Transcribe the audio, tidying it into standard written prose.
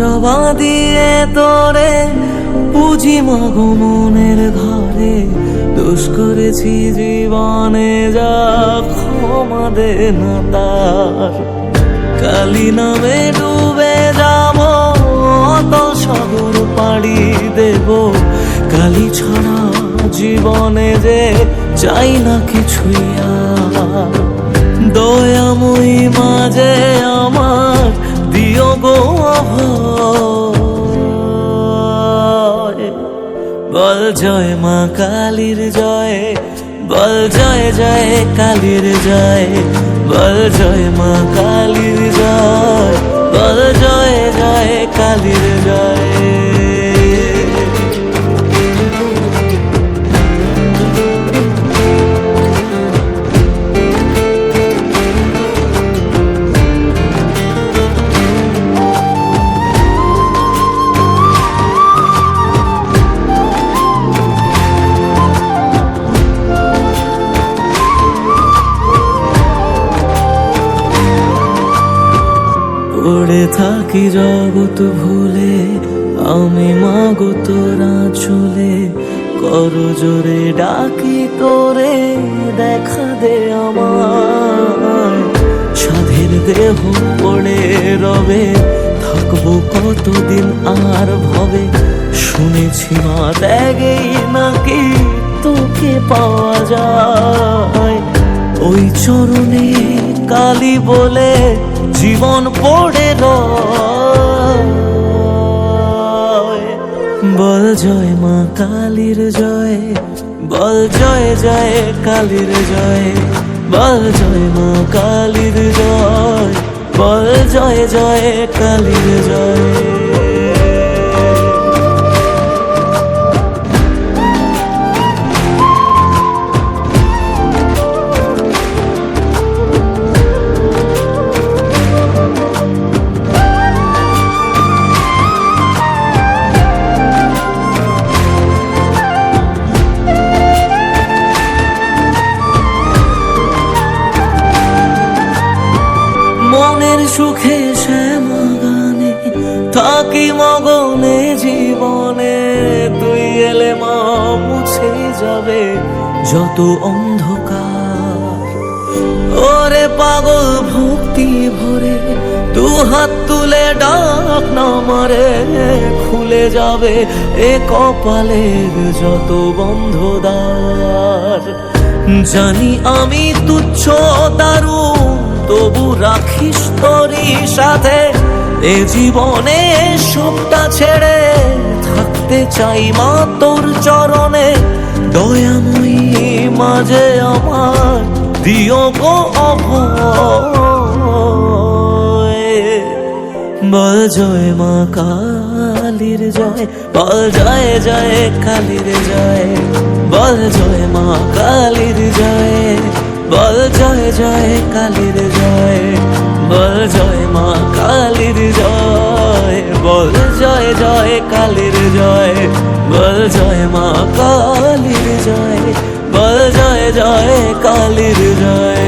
জবা দিয়ে তোরে পুজি মাগো মনের ঘরে, দোষ করেছি জীবনে যা ক্ষমা দে না তার। কালী নামে ডুবে যাব অতল সাগর পাড়ি দেব, কালী ছাড়া জীবনে যে চাই না কিছুই আর। দয়াময়ী মাঝে আমার দিও গো অভয়, বল জয় মা কালীর জয়, বল জয় জয় কালীর জয়, বল জয় মা কালীর জয়, বল জয় জয় কালীর জয়। পড়ে থাকি জগৎ ভুলে আমি মাগো তোরা চলে, কর জোরে ডাকি তোরে দেখা দে আমার। সাধের দেহ পড়ে রবে থাকবো কতদিন আর ভবে, শুনেছি মা ত্যাগেই নাকি তোকে পাওয়া যায়। ওই চরণে কালী বলে জীবন পড়ে রয়, বল জয় মা কালীর জয়, বল জয় জয় কালীর জয়, বল জয় মা কালীর জয়, বল জয় জয় কালীর জয়। মনের সুখে শ্যামা গানে থাকি মগনে জীবনে, তুই এলে মা মুছে যাবে যত অন্ধকার। ওরে পাগল ভক্তি ভরে দু হাত তুলে ডাক না মারে, খুলে যাবে এ কপালের যত বন্ধ দ্বার। জানি আমি তুচ্ছ দারুণ তবু রাখিস তোরই সাথে, এ জীবনে সবটা ছেড়ে থাকতে চাই মা তোর চরণে। দয়াময়ী মাঝে আমার দিও গো অভয়, বল জয় মা কালীর জয়, বল জয় জয় কালীর জয়, বল জয় মা কালীর জয়, বল জয় জয় কালীর জয়, বল জয় মা কালীর জয়, বল জয় জয় কালীর জয়, বল জয় মা কালীর জয়, বল জয় জয় কালীর জয়।